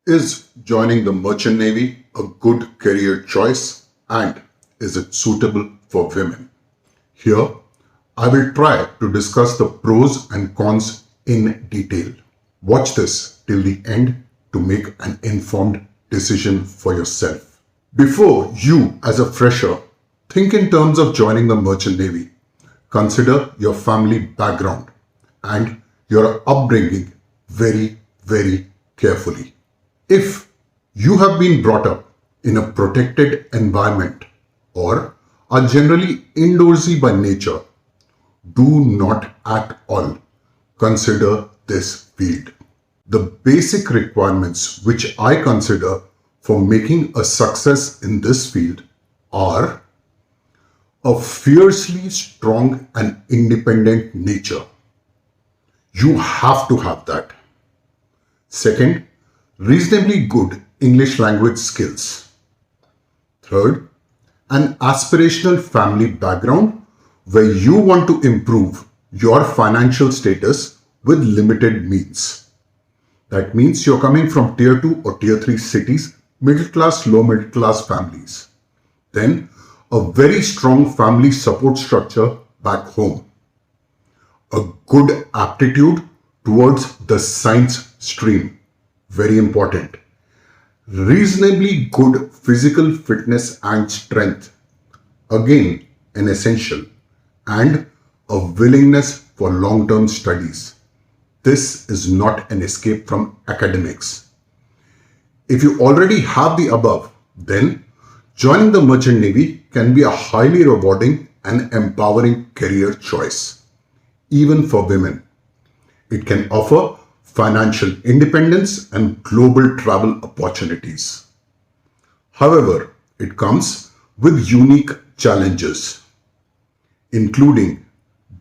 Is joining the Merchant Navy a good career choice and is it suitable for women? Here, I will try to discuss the pros and cons in detail. Watch this till the end to make an informed decision for yourself. Before you, as a fresher, think in terms of joining the Merchant Navy, consider your family background and your upbringing very carefully. If you have been brought up in a protected environment or are generally indoorsy by nature, do not at all consider this field. The basic requirements which I consider for making a success in this field are a fiercely strong and independent nature. You have to have that. Second, reasonably good English language skills. Third, an aspirational family background where you want to improve your financial status with limited means. That means you're coming from tier 2 or tier 3 cities, middle class, low middle class families. Then, a very strong family support structure back home. A good aptitude towards the science stream. Very important. Reasonably good physical fitness and strength. Again, an essential. And a willingness for long-term studies. This is not an escape from academics. If you already have the above, then joining the Merchant Navy can be a highly rewarding and empowering career choice, even for women. It can offer financial independence and global travel opportunities. However, it comes with unique challenges, including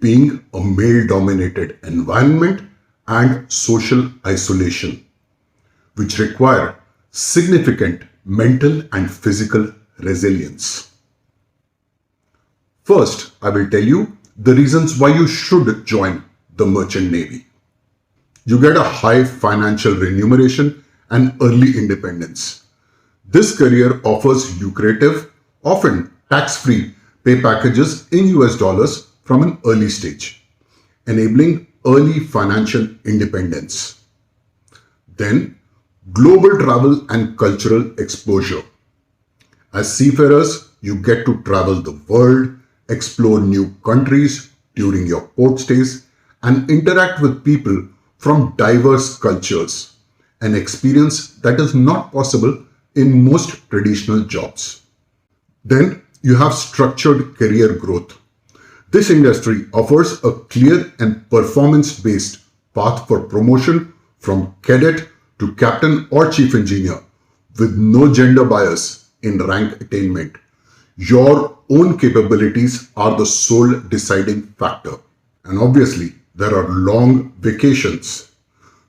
being a male-dominated environment and social isolation, which require significant mental and physical resilience. First, I will tell you the reasons why you should join the Merchant Navy. You get a high financial remuneration and early independence. This career offers lucrative, often tax-free pay packages in US dollars from an early stage, enabling early financial independence. Then, global travel and cultural exposure. As seafarers, you get to travel the world, explore new countries during your port stays, and interact with people from diverse cultures, an experience that is not possible in most traditional jobs. Then you have structured career growth. This industry offers a clear and performance-based path for promotion from cadet to captain or chief engineer with no gender bias in rank attainment. Your own capabilities are the sole deciding factor. And obviously, there are long vacations.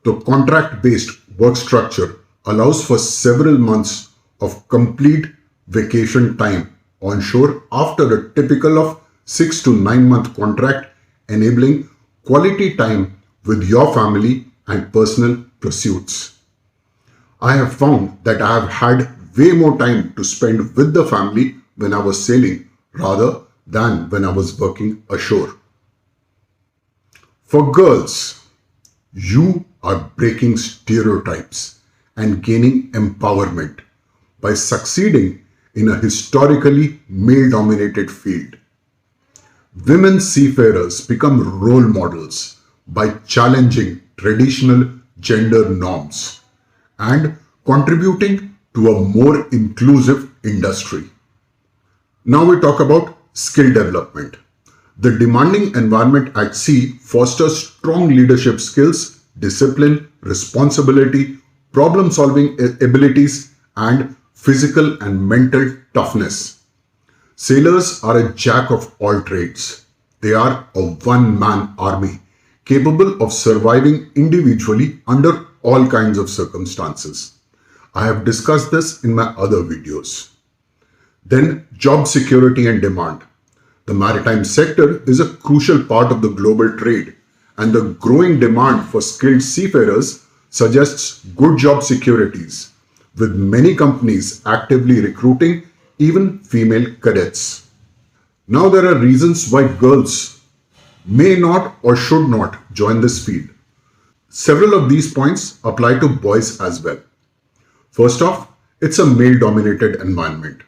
The contract-based work structure allows for several months of complete vacation time onshore after a typical of 6 to 9 month contract, enabling quality time with your family and personal pursuits. I have found that I have had way more time to spend with the family when I was sailing rather than when I was working ashore. For girls, you are breaking stereotypes and gaining empowerment by succeeding in a historically male-dominated field. Women seafarers become role models by challenging traditional gender norms and contributing to a more inclusive industry. Now we talk about skill development. The demanding environment at sea fosters strong leadership skills, discipline, responsibility, problem-solving abilities, and physical and mental toughness. Sailors are a jack of all trades. They are a one-man army, capable of surviving individually under all kinds of circumstances. I have discussed this in my other videos. Then, job security and demand. The maritime sector is a crucial part of the global trade, and the growing demand for skilled seafarers suggests good job securities, with many companies actively recruiting even female cadets. Now, there are reasons why girls may not or should not join this field. Several of these points apply to boys as well. First off, it's a male dominated environment.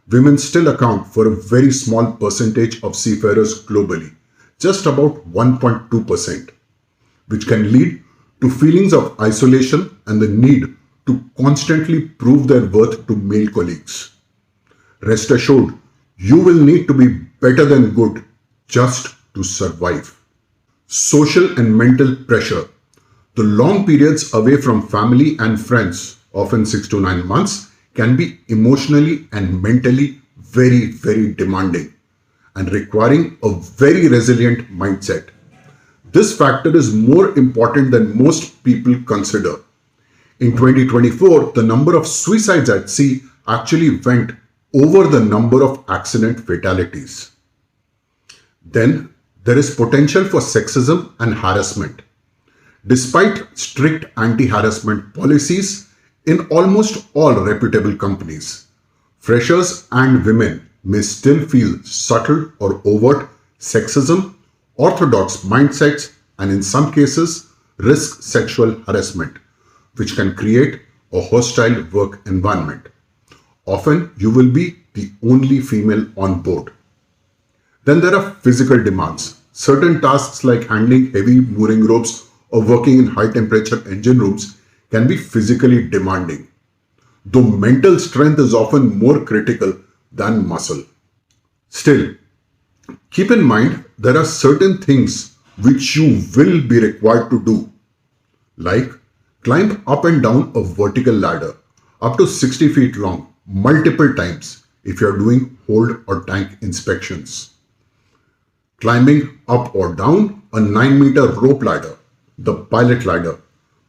Women still account for a very small percentage of seafarers globally, just about 1.2%, which can lead to feelings of isolation and the need to constantly prove their worth to male colleagues. Rest assured, you will need to be better than good just to survive. Social and mental pressure. The long periods away from family and friends, often 6 to 9 months, can be emotionally and mentally very, very demanding and requiring a very resilient mindset. This factor is more important than most people consider. In 2024, the number of suicides at sea actually went over the number of accident fatalities. Then there is potential for sexism and harassment. Despite strict anti-harassment policies in almost all reputable companies, freshers and women may still feel subtle or overt sexism, orthodox mindsets, and in some cases, risk sexual harassment, which can create a hostile work environment. Often, you will be the only female on board. Then there are physical demands. Certain tasks like handling heavy mooring ropes or working in high temperature engine rooms can be physically demanding, though mental strength is often more critical than muscle. Still, keep in mind there are certain things which you will be required to do, like climb up and down a vertical ladder up to 60 feet long multiple times if you are doing hold or tank inspections. Climbing up or down a 9-meter rope ladder, the pilot ladder,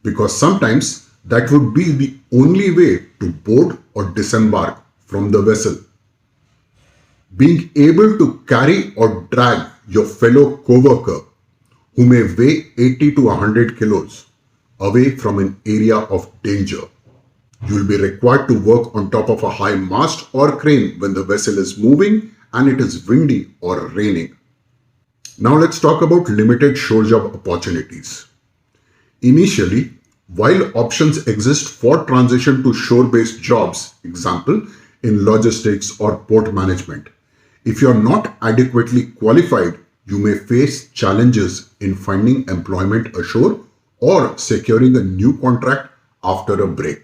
because sometimes that would be the only way to board or disembark from the vessel. Being able to carry or drag your fellow coworker who may weigh 80 to 100 kilos away from an area of danger. You will be required to work on top of a high mast or crane when the vessel is moving and it is windy or raining. Now let's talk about limited shore job opportunities. Initially, while options exist for transition to shore-based jobs, example, in logistics or port management, if you are not adequately qualified, you may face challenges in finding employment ashore or securing a new contract after a break.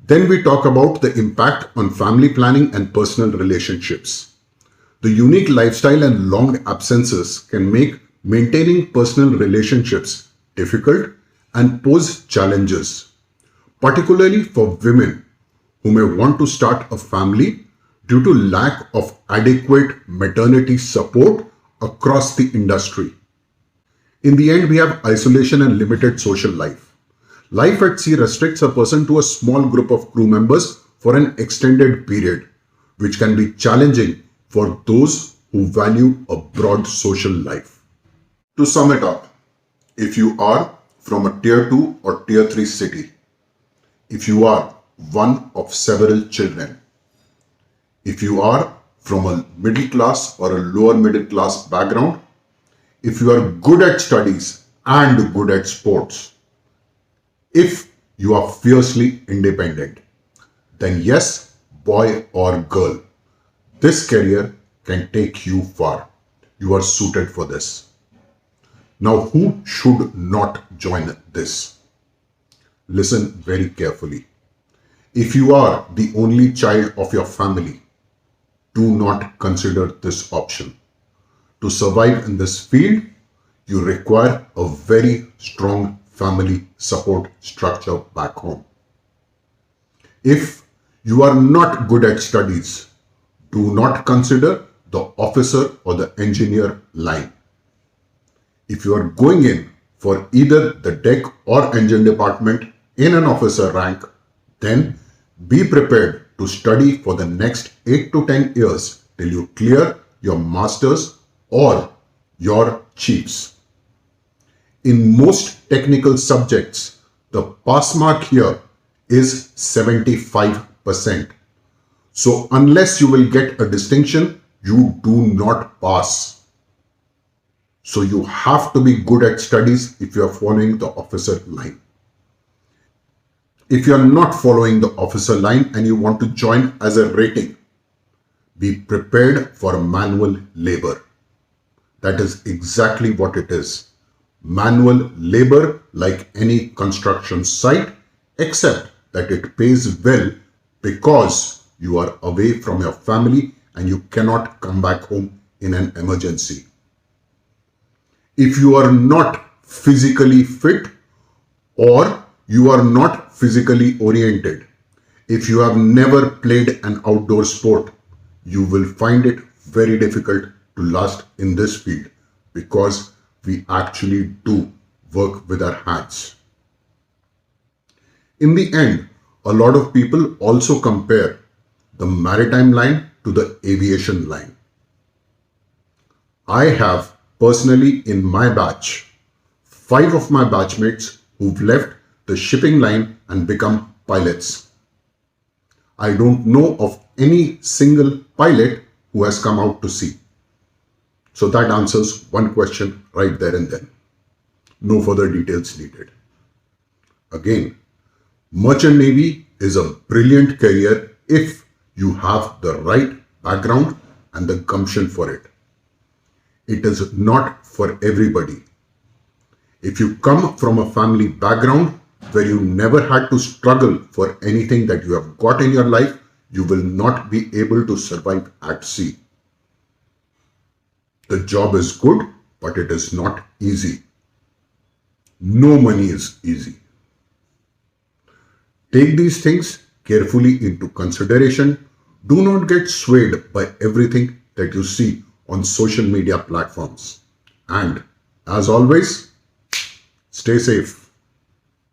Then we talk about the impact on family planning and personal relationships. The unique lifestyle and long absences can make maintaining personal relationships difficult and pose challenges, particularly for women who may want to start a family due to lack of adequate maternity support across the industry. In the end, we have isolation and limited social life. Life at sea restricts a person to a small group of crew members for an extended period, which can be challenging for those who value a broad social life. To sum it up, if you are from a tier 2 or tier 3 city, if you are one of several children, if you are from a middle class or a lower middle class background, if you are good at studies and good at sports, if you are fiercely independent, then yes, boy or girl, this career can take you far. You are suited for this. Now, who should not join this? Listen very carefully. If you are the only child of your family, do not consider this option. To survive in this field, you require a very strong family support structure back home. If you are not good at studies, do not consider the officer or the engineer line. If you are going in for either the deck or engine department in an officer rank, then be prepared to study for the next 8 to 10 years till you clear your masters or your chiefs. In most technical subjects, The pass mark here is 75%. So unless you will get a distinction, you do not pass. So you have to be good at studies if you are following the officer line. If you are not following the officer line and you want to join as a rating, be prepared for manual labor. That is exactly what it is. Manual labor like any construction site, except that it pays well because you are away from your family and you cannot come back home in an emergency. If you are not physically fit or you are not physically oriented, if you have never played an outdoor sport, you will find it very difficult to last in this field because we actually do work with our hands. In the end, a lot of people also compare the maritime line to the aviation line. I have personally in my batch 5 of my batchmates who've left the shipping line and become pilots. I don't know of any single pilot who has come out to sea. So that answers one question right there and then. No further details needed. Again, Merchant Navy is a brilliant career if you have the right background and the gumption for it. It is not for everybody. If you come from a family background where you never had to struggle for anything that you have got in your life, you will not be able to survive at sea. The job is good, but it is not easy. No money is easy. Take these things carefully into consideration. Do not get swayed by everything that you see on social media platforms. And as always, stay safe.